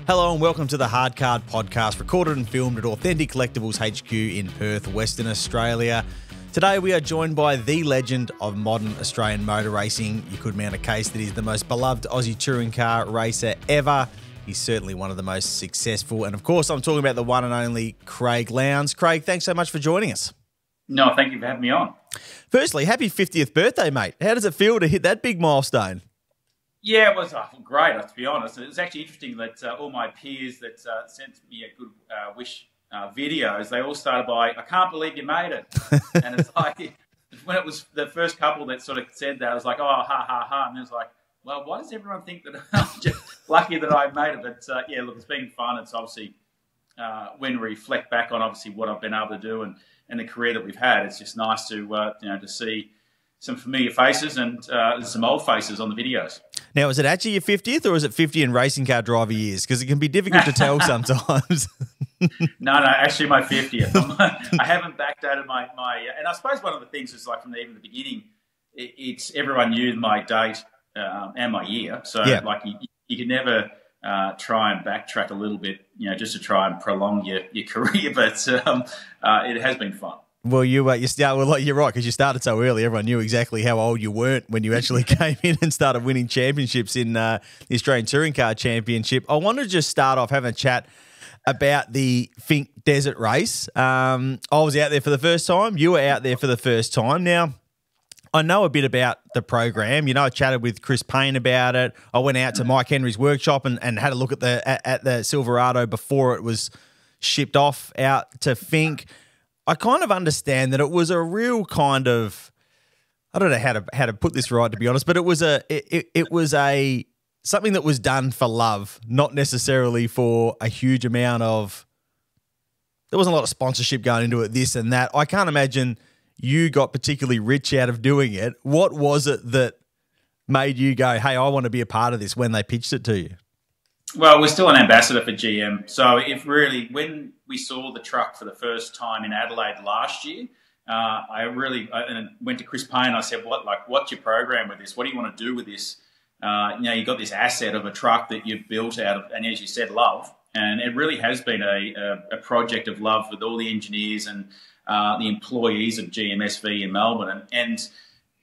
Hello and welcome to the Hard Card podcast, recorded and filmed at Authentic Collectables HQ in Perth, Western Australia. Today we are joined by the legend of modern Australian motor racing. You could mount a case that he's the most beloved Aussie touring car racer ever. He's certainly one of the most successful. And of course, I'm talking about the one and only Craig Lowndes. Craig, thanks so much for joining us. No, thank you for having me on. Firstly, happy 50th birthday, mate. How does it feel to hit that big milestone? Yeah, it was great, to be honest. It was actually interesting that all my peers that sent me a good wish videos, they all started by, "I can't believe you made it." And it's like, when it was the first couple that sort of said that, I was like, "Oh, ha, ha, ha." And it was like, well, why does everyone think that I'm just lucky that I made it? But yeah, look, it's been fun. It's obviously, when we reflect back on obviously what I've been able to do and the career that we've had, it's just nice to, to see some familiar faces and some old faces on the videos. Now, is it actually your 50th or is it 50 in racing car driver years? Because it can be difficult to tell sometimes. No, actually my 50th. I haven't backdated my and I suppose one of the things is like from even the beginning, it's everyone knew my date and my year. So yeah. Like you can never try and backtrack a little bit, just to try and prolong your career. But it has been fun. Well, you're right, because you started so early. Everyone knew exactly how old you weren't when you actually came in and started winning championships in the Australian Touring Car Championship. I wanted to just start off having a chat about the Finke Desert Race. I was out there for the first time. You were out there for the first time. Now, I know a bit about the program. I chatted with Chris Payne about it. I went out to Mike Henry's workshop and had a look at the Silverado before it was shipped off out to Finke. I kind of understand that it was a real kind of, I don't know how to put this right, to be honest, but it was something that was done for love, not necessarily for a huge amount of, there wasn't a lot of sponsorship going into it, this and that. I can't imagine you got particularly rich out of doing it. What was it that made you go, hey, I want to be a part of this, when they pitched it to you? Well, we're still an ambassador for GM. So when we saw the truck for the first time in Adelaide last year, I went to Chris Payne. I said, what's your program with this? What do you want to do with this? You got this asset of a truck that you've built out of, and as you said, love. And it really has been a project of love with all the engineers and the employees of GMSV in Melbourne. And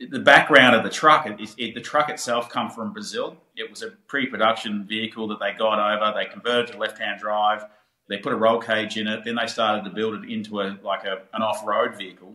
the background of the truck, the truck itself come from Brazil. It was a pre-production vehicle that they got over. They converted to left-hand drive. They put a roll cage in it. Then they started to build it into an off-road vehicle.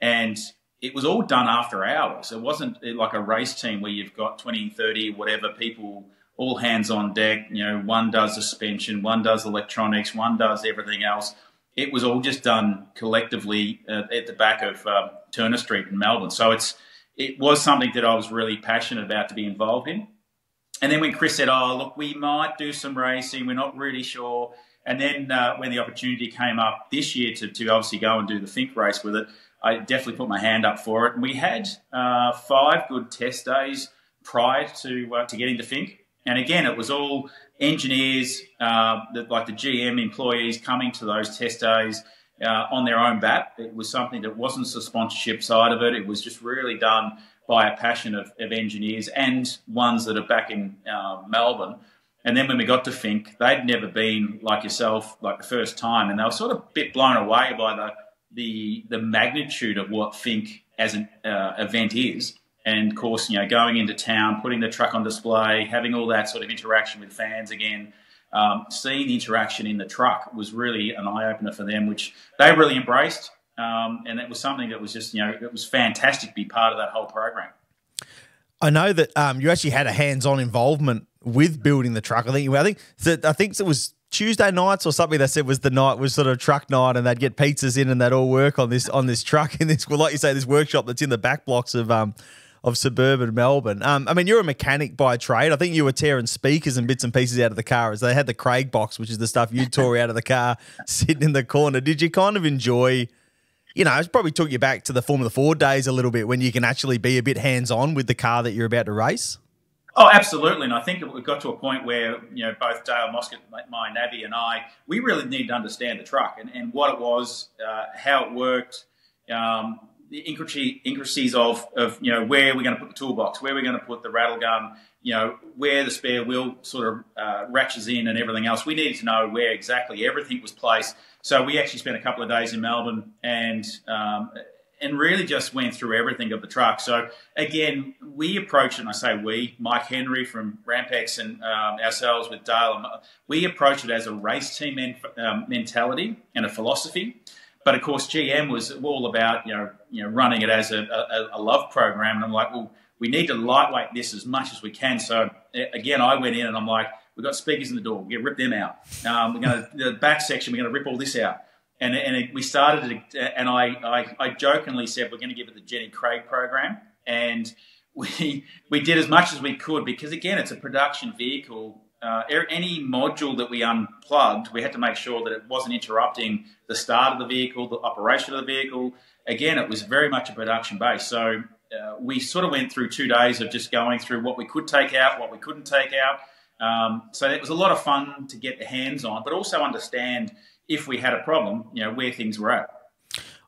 And it was all done after hours. It wasn't like a race team where you've got 20, 30, whatever people, all hands on deck. One does suspension, one does electronics, one does everything else. It was all just done collectively at the back of Turner Street in Melbourne. So it was something that I was really passionate about to be involved in. And then when Chris said, "Oh, look, we might do some racing, we're not really sure." And then when the opportunity came up this year to obviously go and do the Finke race with it, I definitely put my hand up for it. And we had 5 good test days prior to getting to Finke. And again, it was all engineers, like the GM employees coming to those test days on their own bat. It was something that wasn't the sponsorship side of it. It was just really done by a passion of engineers and ones that are back in Melbourne. And then when we got to Finke, they'd never been like yourself, like the first time, and they were sort of a bit blown away by the magnitude of what Finke as an event is. And of course, going into town, putting the truck on display, having all that sort of interaction with fans again. Seeing the interaction in the truck was really an eye-opener for them, which they really embraced. And it was something that was just, it was fantastic to be part of that whole program. I know that you actually had a hands-on involvement with building the truck. I think it was Tuesday nights or something they said was the night was sort of truck night, and they'd get pizzas in and they'd all work on this truck in this, well, like you say, this workshop that's in the back blocks of suburban Melbourne. I mean, you're a mechanic by trade. I think you were tearing speakers and bits and pieces out of the car as they had the Craig box, which is the stuff you tore out of the car sitting in the corner. Did you kind of enjoy, it probably took you back to the Formula 4 days a little bit when you can actually be a bit hands-on with the car that you're about to race? Oh, absolutely. And I think we got to a point where, both Dale Moscott, my navvy, and we really needed to understand the truck and what it was, how it worked, the intricacies of where we're going to put the toolbox, where we're going to put the rattle gun, where the spare wheel sort of ratchets in and everything else. We needed to know where exactly everything was placed. So we actually spent a couple of days in Melbourne and really just went through everything of the truck. So again, we approached it, and I say we, Mike Henry from Rampex and ourselves with Dale, we approached it as a race team mentality and a philosophy. But of course, GM was all about running it as a love program, and I'm like, well, we need to lightweight this as much as we can. So again, I went in and I'm like, we've got speakers in the door, we're going to rip them out. The back section, we're going to rip all this out. And we started it, and I jokingly said we're going to give it the Jenny Craig program, and we did as much as we could because again, it's a production vehicle. Any module that we unplugged, we had to make sure that it wasn't interrupting the start of the vehicle, the operation of the vehicle. Again, it was very much a production base. So we sort of went through 2 days of just going through what we could take out, what we couldn't take out. So it was a lot of fun to get the hands on, but also understand if we had a problem, where things were at.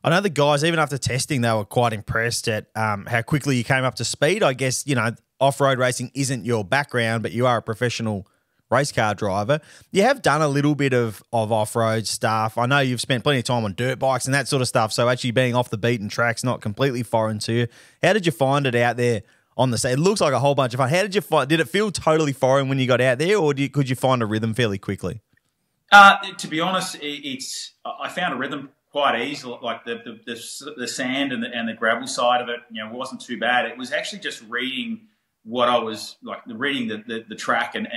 I know the guys, even after testing, they were quite impressed at how quickly you came up to speed. I guess, off-road racing isn't your background, but you are a professional race car driver. You have done a little bit of off-road stuff. I know you've spent plenty of time on dirt bikes and that sort of stuff, so actually being off the beaten track's not completely foreign to you. How did you find it out there on the set? It looks like a whole bunch of fun. How did you find? Did it feel totally foreign when you got out there, or could you find a rhythm fairly quickly? To be honest, I found a rhythm quite easy. Like the sand and the gravel side of it, wasn't too bad. It was actually just reading what I was like, reading the track and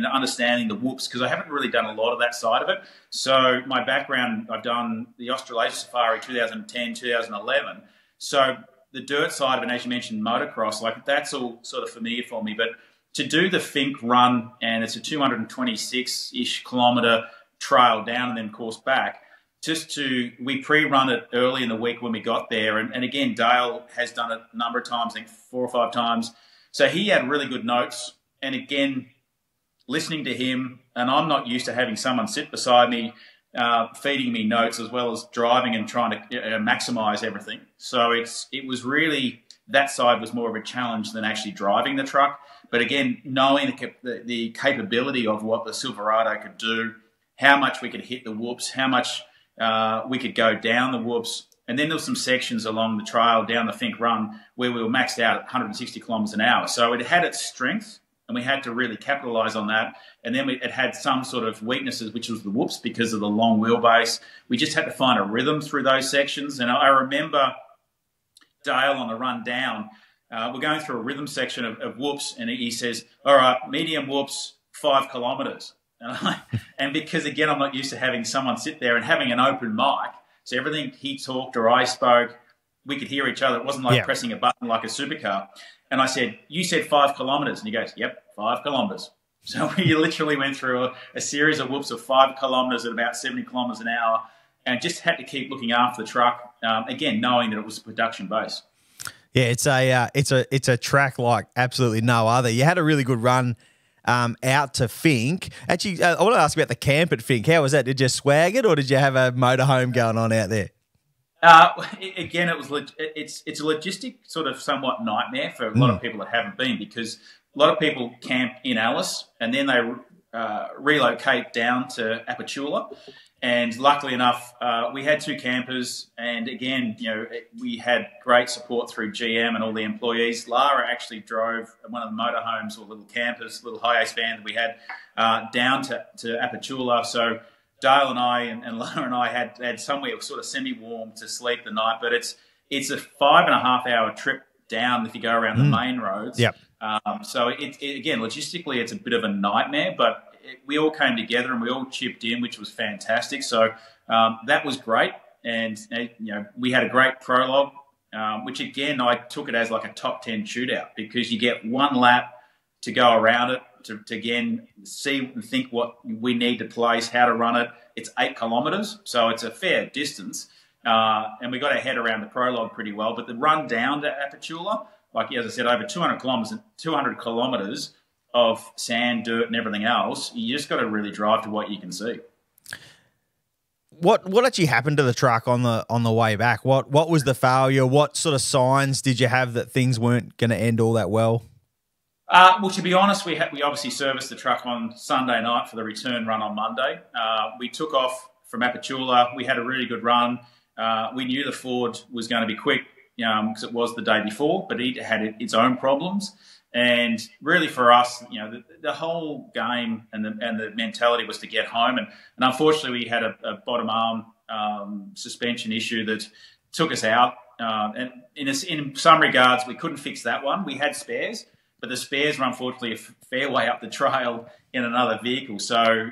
understanding the whoops, because I haven't really done a lot of that side of it. So my background, I've done the Australasia Safari 2010, 2011. So the dirt side of it, as you mentioned, motocross, like that's all sort of familiar for me. But to do the Finke run, and it's a 226-ish kilometre trail down and then course back, we pre-run it early in the week when we got there. And again, Dale has done it a number of times, I think 4 or 5 times. So he had really good notes. And again, listening to him, and I'm not used to having someone sit beside me, feeding me notes as well as driving and trying to maximise everything. So it was really, that side was more of a challenge than actually driving the truck. But again, knowing the capability of what the Silverado could do, how much we could hit the whoops, how much we could go down the whoops. And then there were some sections along the trail down the Finke run where we were maxed out at 160 kilometres an hour. So it had its strength, and we had to really capitalise on that. And then it had some sort of weaknesses, which was the whoops because of the long wheelbase. We just had to find a rhythm through those sections. And I remember Dale on the run down, we're going through a rhythm section of whoops, and he says, all right, medium whoops, 5 kilometres. And because, again, I'm not used to having someone sit there and having an open mic, so everything he talked or I spoke, we could hear each other. It wasn't like pressing a button like a supercar. And I said, you said 5 kilometres. And he goes, yep, 5 kilometres. So we literally went through a series of whoops of 5 kilometres at about 70 kilometres an hour, and just had to keep looking after the truck, again, knowing that it was a production base. Yeah, it's a track like absolutely no other. You had a really good run out to Finke. Actually, I want to ask about the camp at Finke. How was that? Did you swag it, or did you have a motorhome going on out there? Again, it's a logistic sort of somewhat nightmare for a lot of people that haven't been, because a lot of people camp in Alice and then they relocate down to Apachula. And luckily enough, we had 2 campers, and again, we had great support through GM and all the employees. Lara actually drove one of the motorhomes or little campers, little high-ace van that we had down to Apachula. So Dale and I and Lara and I had somewhere sort of semi-warm to sleep the night, but it's a 5.5-hour trip down if you go around the main roads. Yep. So again, logistically, it's a bit of a nightmare, but we all came together and we all chipped in, which was fantastic. So that was great. And, we had a great prologue, which again, I took it as like a top 10 shootout, because you get 1 lap to go around it to again, see and think what we need to place, how to run it. It's 8 kilometres, so it's a fair distance. And we got our head around the prologue pretty well. But the run down to Apachula, like as I said, over 200 kilometres of sand, dirt and everything else, you just got to really drive to what you can see. What actually happened to the truck on the way back? What was the failure? What sort of signs did you have that things weren't going to end all that well? Well, to be honest, we obviously serviced the truck on Sunday night for the return run on Monday. We took off from Apachula. We had a really good run. We knew the Ford was going to be quick because it was the day before, but it had its own problems. And really for us, the whole game and the mentality was to get home. And unfortunately, we had a bottom arm suspension issue that took us out. And in some regards, we couldn't fix that one. We had spares, but the spares were unfortunately a fair way up the trail in another vehicle. So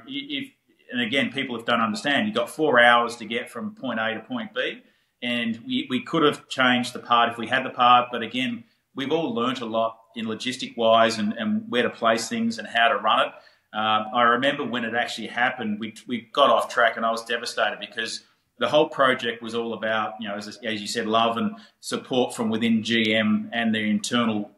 and again, people don't understand, you've got 4 hours to get from point A to point B. And we could have changed the part if we had the part. But again, we've all learnt a lot in logistic-wise and where to place things and how to run it. I remember when it actually happened, we got off track and I was devastated because the whole project was all about, as you said, love and support from within GM and their internal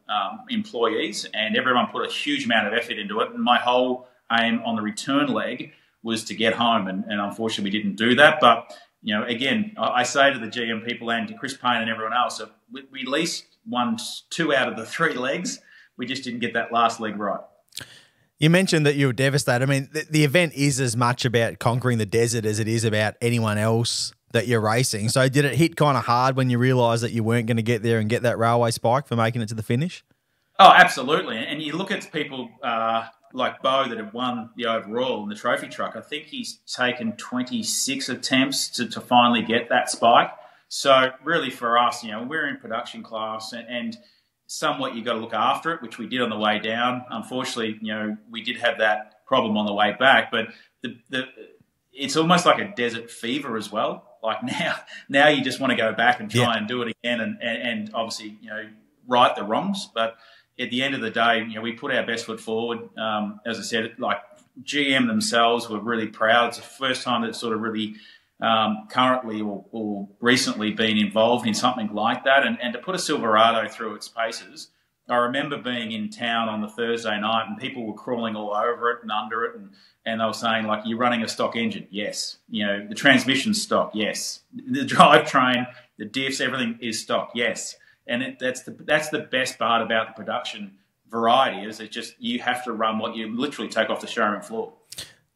employees. And everyone put a huge amount of effort into it. And my whole aim on the return leg was to get home. And unfortunately, we didn't do that. But, again, I say to the GM people and to Chris Payne and everyone else, we at least won 2 out of the 3 legs. We just didn't get that last leg right. You mentioned that you were devastated. I mean, the event is as much about conquering the desert as it is about anyone else that you're racing. So did it hit kind of hard when you realised that you weren't going to get there and get that railway spike for making it to the finish? Oh, absolutely. And you look at people like Bo that have won the overall in the trophy truck. I think he's taken 26 attempts to finally get that spike. So really for us, we're in production class and somewhat you've got to look after it, which we did on the way down. Unfortunately, we did have that problem on the way back, but it's almost like a desert fever as well. Like now you just want to go back and try and do it again and obviously, right the wrongs. But at the end of the day, we put our best foot forward. As I said, like GM themselves were really proud. It's the first time that sort of really currently or recently been involved in something like that. And to put a Silverado through its paces, I remember being in town on the Thursday night and people were crawling all over it and under it. And they were saying, like, you're running a stock engine? Yes. The transmission's stock? Yes. The drivetrain, the diffs, everything is stock? Yes. And that's the best part about the production variety is it just you have to run what you literally take off the showroom floor.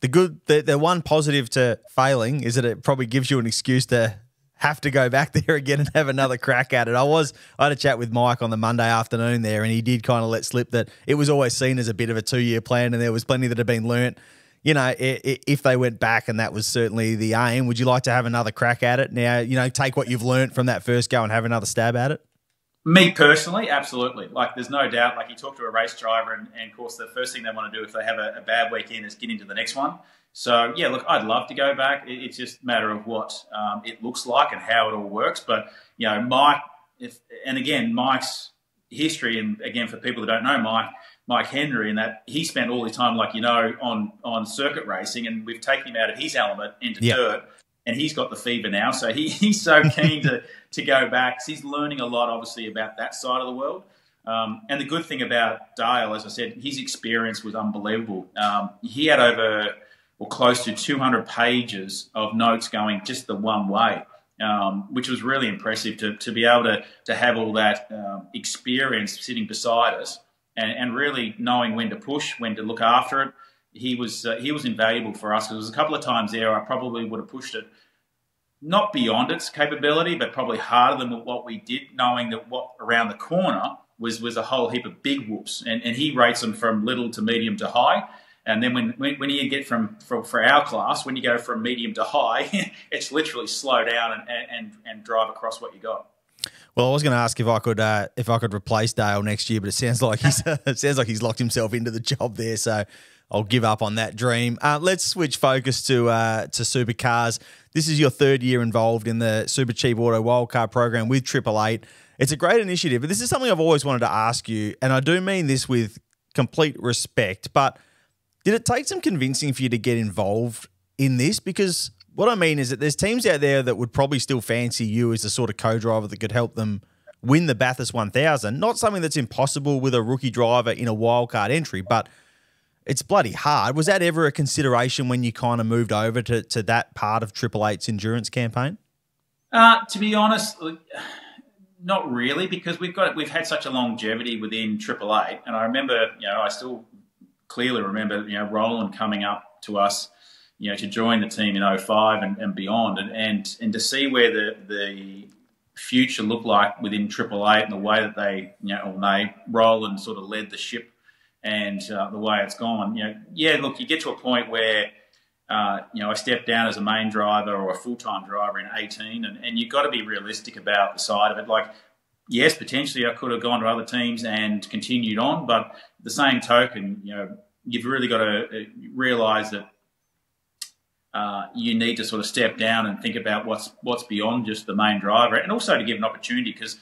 The one positive to failing is that it probably gives you an excuse to have to go back there again and have another crack at it. I had a chat with Mike on the Monday afternoon there, and he did kind of let slip that it was always seen as a bit of a 2-year plan, and there was plenty that had been learnt. If they went back, and that was certainly the aim, would you like to have another crack at it now? Take what you've learnt from that first go and have another stab at it. Me personally, absolutely. Like, there's no doubt. Like, you talk to a race driver, and of course, the first thing they want to do if they have a bad weekend is get into the next one. So, yeah, look, I'd love to go back. It's just a matter of what it looks like and how it all works. But, Mike, Mike's history, and again, for people that don't know Mike Henry, and that he spent all his time, on circuit racing, and we've taken him out of his element into dirt. And he's got the fever now, so he's so keen to go back. So he's learning a lot, obviously, about that side of the world. And the good thing about Dale, as I said, his experience was unbelievable. He had over close to 200 pages of notes going just the one way, which was really impressive to be able to have all that experience sitting beside us and really knowing when to push, when to look after it. He was invaluable for us because there was a couple of times there I probably would have pushed it not beyond its capability, but probably harder than what we did, knowing that what around the corner was a whole heap of big whoops. And he rates them from little to medium to high. And then when you get for our class, when you go from medium to high, it's literally slow down and drive across what you got. Well, I was going to ask if I could replace Dale next year, but it sounds like he's locked himself into the job there. So I'll give up on that dream. Let's switch focus to supercars. This is your 3rd year involved in the Super Cheap Auto Wildcard program with Triple Eight. It's a great initiative, but this is something I've always wanted to ask you, and I do mean this with complete respect, but did it take some convincing for you to get involved in this? Because what I mean is that there's teams out there that would probably still fancy you as the sort of co-driver that could help them win the Bathurst 1000. Not something that's impossible with a rookie driver in a wildcard entry, but it's bloody hard. Was that ever a consideration when you kind of moved over to that part of Triple Eight's endurance campaign? To be honest, not really, because we've had such a longevity within Triple Eight, and I remember, I still clearly remember, Roland coming up to us, to join the team in 05 and beyond, and to see where the future looked like within Triple Eight and the way that they, Roland sort of led the ship and the way it's gone. Look, you get to a point where, I stepped down as a main driver or a full-time driver in 18, and you've got to be realistic about the side of it. Like, yes, potentially I could have gone to other teams and continued on, but at the same token, you've really got to realise that you need to sort of step down and think about what's beyond just the main driver, and also to give an opportunity, because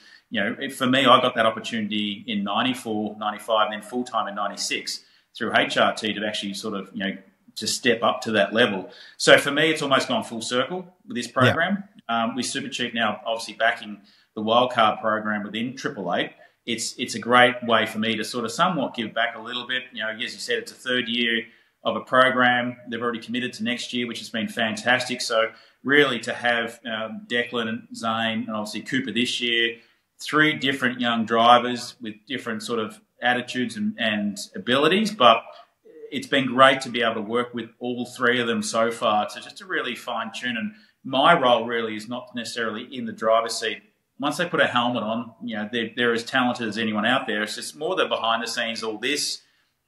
for me, I got that opportunity in 94, 95, and then full-time in 96 through HRT to actually sort of, to step up to that level. So for me, it's almost gone full circle with this program. Yeah. With Supercheap now obviously backing the wildcard program within Triple Eight, it's a great way for me to sort of somewhat give back a little bit. As you said, it's a third year of a program. They've already committed to next year, which has been fantastic. So really to have Declan and Zane and obviously Cooper this year, 3 different young drivers with different sort of attitudes and abilities, but it's been great to be able to work with all 3 of them so far to really fine tune. And my role really is not necessarily in the driver's seat. Once they put a helmet on, they're as talented as anyone out there. It's just more the behind the scenes, all this,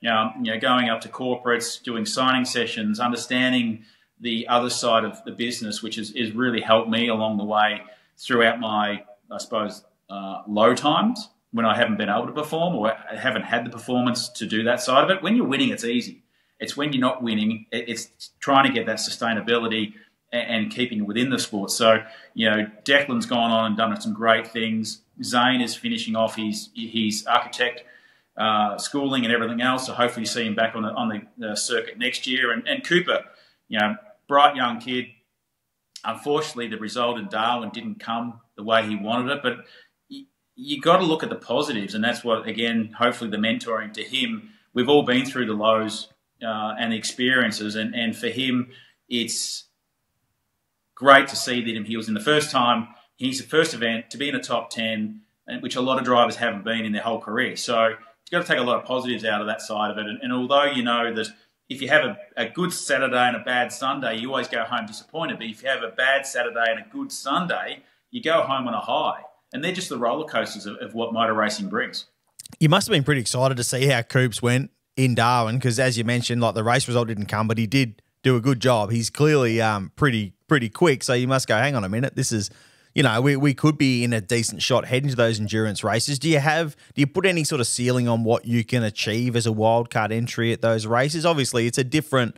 going up to corporates, doing signing sessions, understanding the other side of the business, which is really helped me along the way throughout my, I suppose, low times when I haven't been able to perform or I haven't had the performance to do that side of it. When you're winning, it's easy. It's when you're not winning, it's trying to get that sustainability and keeping it within the sport. So, Declan's gone on and done some great things. Zane is finishing off his architect schooling and everything else. So hopefully see him back on the circuit next year. And Cooper, bright young kid. Unfortunately, the result in Darwin didn't come the way he wanted it, but you got to look at the positives, and that's what, again, hopefully the mentoring to him. We've all been through the lows and the experiences, and for him, it's great to see that he was in the first time. He's the first event to be in the top 10, which a lot of drivers haven't been in their whole career. So you've got to take a lot of positives out of that side of it. And although you know that if you have a good Saturday and a bad Sunday, you always go home disappointed. But if you have a bad Saturday and a good Sunday, you go home on a high. And they're just the roller coasters of what motor racing brings. You must have been pretty excited to see how Coops went in Darwin, because as you mentioned, like the race result didn't come, but he did do a good job. He's clearly pretty quick. So you must go, hang on a minute, this is, we could be in a decent shot heading to those endurance races. Do you put any sort of ceiling on what you can achieve as a wildcard entry at those races? Obviously, it's a different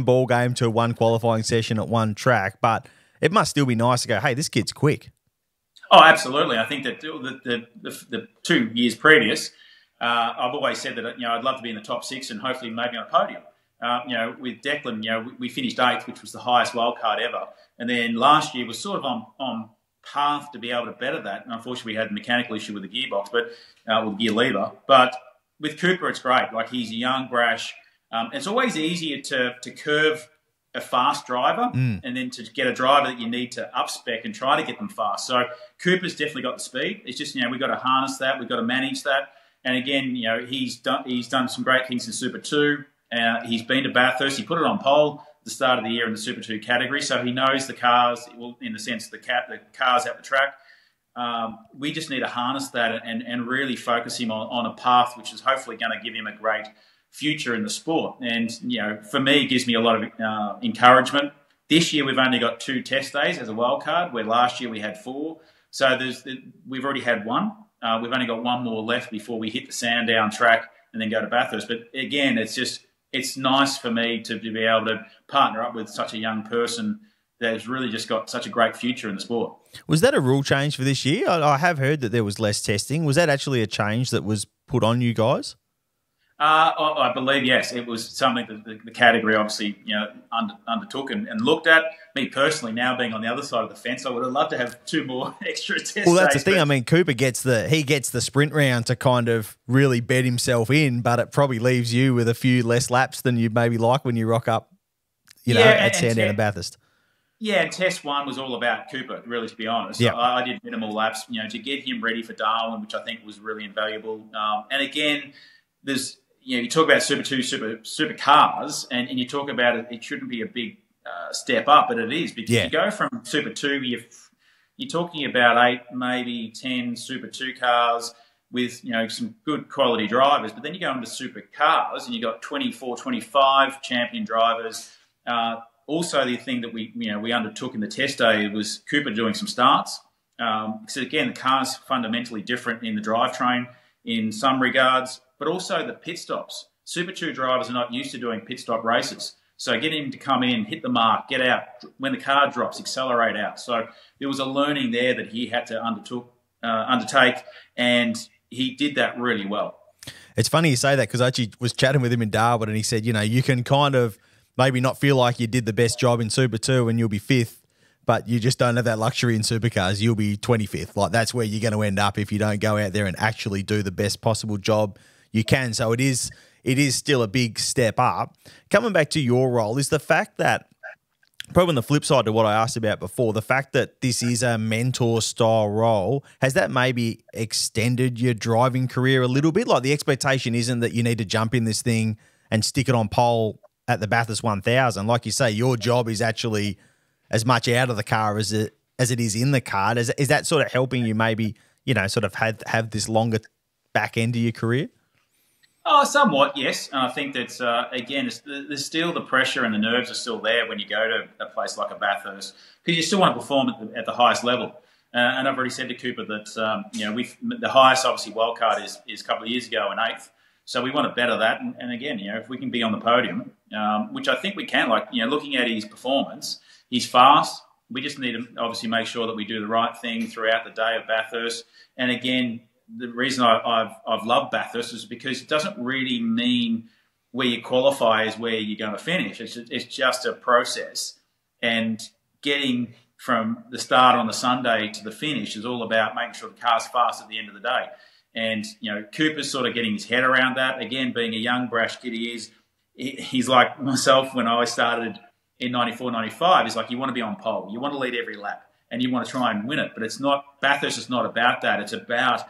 ball game to one qualifying session at one track, but it must still be nice to go, hey, this kid's quick. Oh, absolutely. I think that the 2 years previous, I've always said that I'd love to be in the top 6 and hopefully maybe on a podium. With Declan, we finished 8th, which was the highest wildcard ever. And then last year was sort of on path to be able to better that. And unfortunately, we had a mechanical issue with the gearbox, with the gear lever. But with Cooper, it's great. Like, he's a young, brash. It's always easier to curve a fast driver and then to get a driver that you need to up-spec and try to get them fast. So Cooper's definitely got the speed. It's just, we've got to harness that. We've got to manage that. And again, he's done some great things in Super 2. He's been to Bathurst. He put it on pole at the start of the year in the Super 2 category. So he knows the cars, well, in the sense the cars at the track. We just need to harness that and really focus him on a path which is hopefully going to give him a great future in the sport. And, for me, it gives me a lot of encouragement. This year, we've only got 2 test days as a wild card, where last year we had 4. So we've already had 1. We've only got 1 more left before we hit the Sandown track and then go to Bathurst. But again, it's nice for me to be able to partner up with such a young person that has really just got such a great future in the sport. Was that a rule change for this year? I have heard that there was less testing. Was that actually a change that was put on you guys? I believe, yes, it was something that the category obviously, undertook and looked at. Me personally, now being on the other side of the fence, I would have loved to have 2 more extra test days. Well, that's the thing. I mean, Cooper gets the sprint round to kind of really bed himself in, but it probably leaves you with a few less laps than you'd maybe like when you rock up, at Sandown and Bathurst. Yeah, and test 1 was all about Cooper, really, to be honest. Yep. I did minimal laps, to get him ready for Darwin, which I think was really invaluable. And again, there's, you talk about Super 2, super cars, and you talk about it shouldn't be a big step up, but it is. Because you go from Super 2, you're talking about 8, maybe 10 Super 2 cars with, some good quality drivers. But then you go into super cars and you've got 24, 25 champion drivers. Also, the thing that we undertook in the test day was Cooper doing some starts. So again, the car's fundamentally different in the drivetrain in some regards, but also the pit stops. Super 2 drivers are not used to doing pit stop races. So getting him to come in, hit the mark, get out, when the car drops, accelerate out. So there was a learning there that he had to undertake, and he did that really well. It's funny you say that because I actually was chatting with him in Darwin and he said, you can kind of maybe not feel like you did the best job in Super 2 and you'll be 5th, but you just don't have that luxury in supercars. You'll be 25th. Like, that's where you're going to end up if you don't go out there and actually do the best possible job you can. So it is still a big step up. Coming back to your role, is the fact that, probably on the flip side to what I asked about before, the fact that this is a mentor-style role, has that maybe extended your driving career a little bit? Like, the expectation isn't that you need to jump in this thing and stick it on pole at the Bathurst 1000. Like you say, your job is actually as much out of the car as it is in the car. Is that sort of helping you maybe, sort of have this longer back end of your career? Oh, somewhat, yes. And I think that, again, there's still the pressure and the nerves are still there when you go to a place like a Bathurst, because you still want to perform at the highest level. And I've already said to Cooper that, the highest, obviously, wildcard is a couple of years ago in 8th. So we want to better that. And again, if we can be on the podium, which I think we can, looking at his performance, he's fast. We just need to obviously make sure that we do the right thing throughout the day of Bathurst. And again, the reason I've loved Bathurst is because it doesn't really mean where you qualify is where you're going to finish. It's just a process. And getting from the start on the Sunday to the finish is all about making sure the car's fast at the end of the day. And, Cooper's sort of getting his head around that. Again, being a young, brash kid he is, he's like myself when I started in 94, 95. He's like, you want to be on pole. You want to lead every lap and you want to try and win it. But it's not, Bathurst is not about that. It's about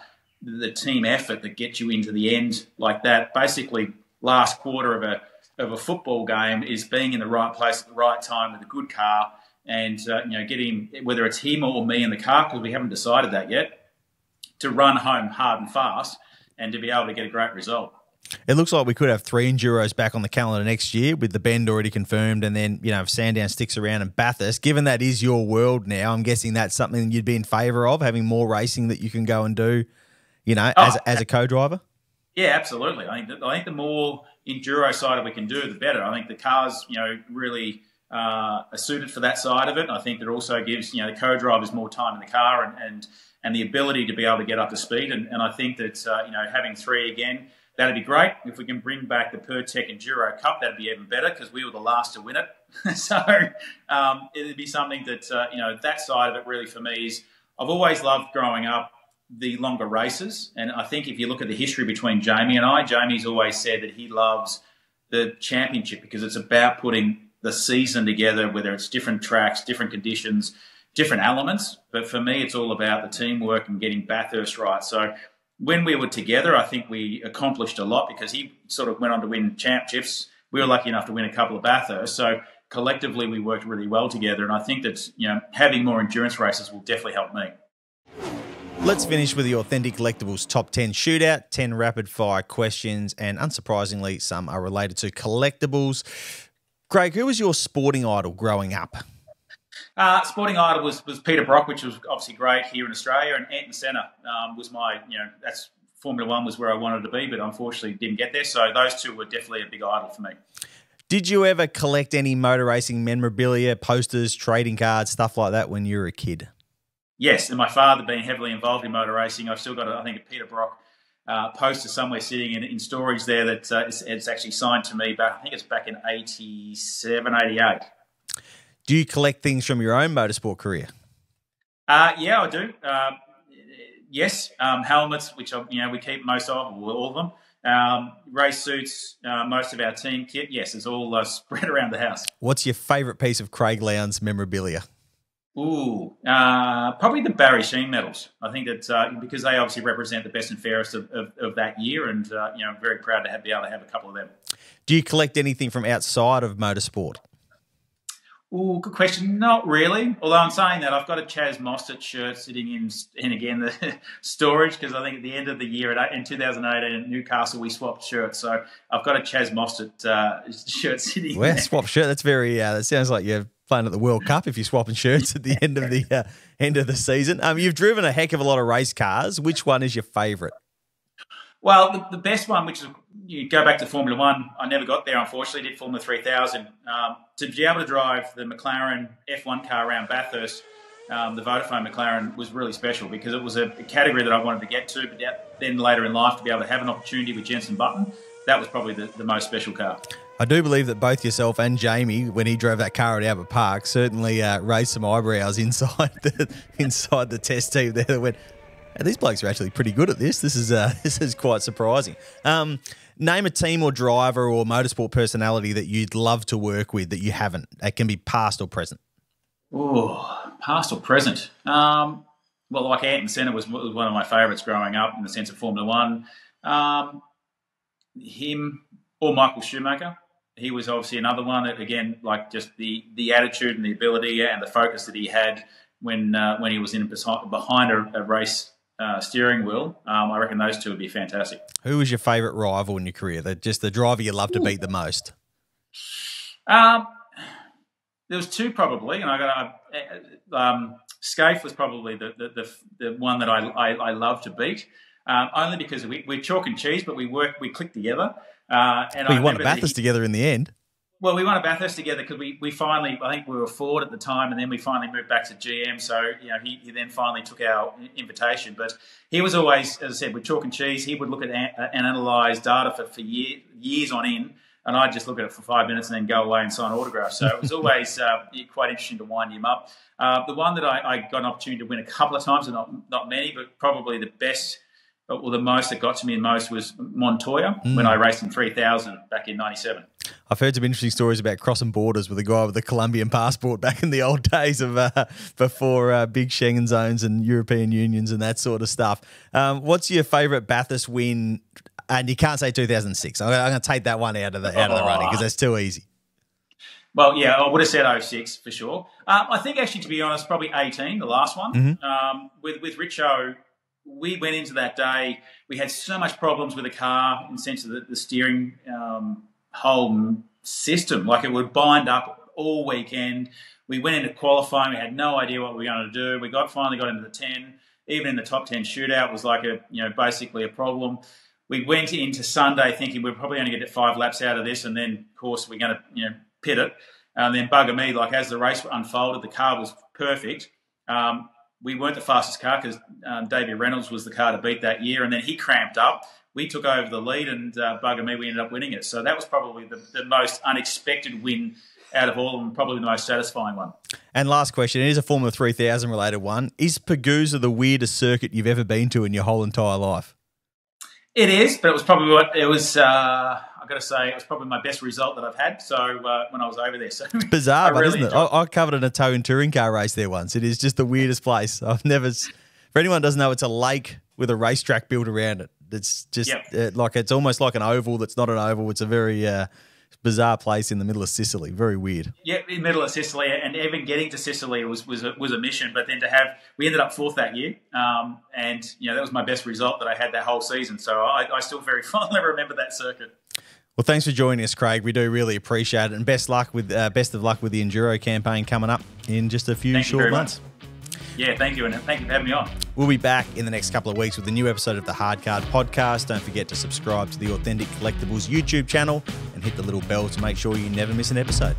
the team effort that gets you into the end like that. Basically, last quarter of a football game is being in the right place at the right time with a good car and, getting, whether it's him or me in the car, because we haven't decided that yet, to run home hard and fast and to be able to get a great result. It looks like we could have 3 Enduros back on the calendar next year with the Bend already confirmed, and then, if Sandown sticks around in Bathurst, given that is your world now, I'm guessing that's something you'd be in favour of, having more racing that you can go and do, as a co-driver? Yeah, absolutely. I think the more Enduro side we can do, the better. I think the cars, really are suited for that side of it. I think that also gives, the co-drivers more time in the car and the ability to be able to get up to speed. And I think that, having 3 again, that'd be great. If we can bring back the PerTech Enduro Cup, that'd be even better because we were the last to win it. So it'd be something that, that side of it really for me is I've always loved growing up the longer races. And I think if you look at the history between Jamie and I, Jamie's always said that he loves the championship because it's about putting the season together, whether it's different tracks, different conditions, different elements. But for me, it's all about the teamwork and getting Bathurst right. So when we were together, I think we accomplished a lot because he sort of went on to win championships. We were lucky enough to win a couple of Bathurst. So collectively, we worked really well together. And I think that, having more endurance races will definitely help me. Let's finish with the Authentic Collectables Top 10 Shootout, 10 rapid-fire questions, and unsurprisingly, some are related to collectibles. Craig, who was your sporting idol growing up? Sporting idol was Peter Brock, which was obviously great here in Australia, and Ayrton Senna was my, that's Formula One was where I wanted to be, but unfortunately didn't get there. So those two were definitely a big idol for me. Did you ever collect any motor racing memorabilia, posters, trading cards, stuff like that when you were a kid? Yes, and my father being heavily involved in motor racing, I've still got, I think, a Peter Brock poster somewhere sitting in storage there that it's actually signed to me, but I think it's back in 87, 88. Do you collect things from your own motorsport career? Yeah, I do. Yes, helmets, which we keep most of, all of them. Race suits, most of our team kit. Yes, it's all spread around the house. What's your favourite piece of Craig Lowndes memorabilia? Ooh, probably the Barry Sheen medals. I think that because they obviously represent the best and fairest of that year, and I'm very proud to be able to have a couple of them. Do you collect anything from outside of motorsport? Ooh, good question. Not really. Although I'm saying that, I've got a Chaz Mostert shirt sitting in again, the storage, because I think at the end of the year in 2018 in Newcastle, we swapped shirts. So I've got a Chaz Mostert shirt sitting there. Swap shirt. That's very, that sounds like you're playing at the World Cup if you're swapping shirts at the end of the season. You've driven a heck of a lot of race cars. Which one is your favourite? Well, the best one, which is, you go back to Formula One, I never got there, unfortunately, did Formula 3000. To be able to drive the McLaren F1 car around Bathurst, the Vodafone McLaren, was really special because it was a category that I wanted to get to, but then later in life to be able to have an opportunity with Jenson Button, that was probably the most special car. I do believe that both yourself and Jamie, when he drove that car at Albert Park, certainly raised some eyebrows inside the test team there that went, these blokes are actually pretty good at this. This is quite surprising. Name a team or driver or motorsport personality that you'd love to work with that you haven't. It can be past or present. Oh, past or present. Well, like Ayrton Senna was one of my favourites growing up in the sense of Formula One. Him or Michael Schumacher. He was obviously another one that, again, like just the attitude and the ability and the focus that he had when he was behind a race steering wheel. I reckon those two would be fantastic. Who was your favourite rival in your career? Just the driver you love to beat the most? There was two probably, and I got Scaife was probably the one that I love to beat, only because we're chalk and cheese, but we click together. And we won a Bathurst together in the end. Well, we won a Bathurst together because we finally, I think we were Ford at the time, and then we finally moved back to GM. So, he then finally took our invitation. But he was always, as I said, with chalk and cheese, he would look at and analyse data for years on end, and I'd just look at it for 5 minutes and then go away and sign autographs. So it was always quite interesting to wind him up. The one that I got an opportunity to win a couple of times, and not many, but probably the best, or the most that got to me the most was Montoya when I raced in 3000 back in 97. I've heard some interesting stories about crossing borders with a guy with a Colombian passport back in the old days of before big Schengen zones and European unions and that sort of stuff. What's your favourite Bathurst win? And you can't say 2006. I'm going to take that one out of the running because that's too easy. Well, yeah, I would have said 06 for sure. I think actually, to be honest, probably 18, the last one. With Richo, we went into that day, we had so much problems with the car in the sense of the steering whole system. Like, it would bind up all weekend. We went into qualifying, we had no idea what we were going to do. We finally got into the 10. Even in the top 10 shootout was like basically a problem. We went into Sunday thinking we're probably only going to get 5 laps out of this, and then, of course, we're going to pit it. And then bugger me, like, as the race unfolded, the car was perfect. We weren't the fastest car because Davey Reynolds was the car to beat that year, and then he cramped up. We took over the lead, and bugger me, we ended up winning it. So that was probably the most unexpected win out of all of them, probably the most satisfying one. And last question, it is a Formula 3000 related one. Is Pagusa the weirdest circuit you've ever been to in your whole entire life? It is, but it was probably I've got to say, it was probably my best result that I've had. So when I was over there, so it's bizarre, but isn't it? I covered an Italian touring car race there once. It is just the weirdest place. I've never. For anyone who doesn't know, it's a lake with a racetrack built around it. It's just it's almost like an oval that's not an oval. It's a very bizarre place in the middle of Sicily. Very weird. Yeah, in the middle of Sicily, and even getting to Sicily was a mission. But then we ended up 4th that year, and that was my best result that I had that whole season. So I still very fondly remember that circuit. Well, thanks for joining us, Craig. We do really appreciate it, and best of luck with the Enduro campaign coming up in just a few short months. Yeah, thank you, and thank you for having me on. We'll be back in the next couple of weeks with a new episode of the Hard Card Podcast. Don't forget to subscribe to the Authentic Collectables YouTube channel and hit the little bell to make sure you never miss an episode.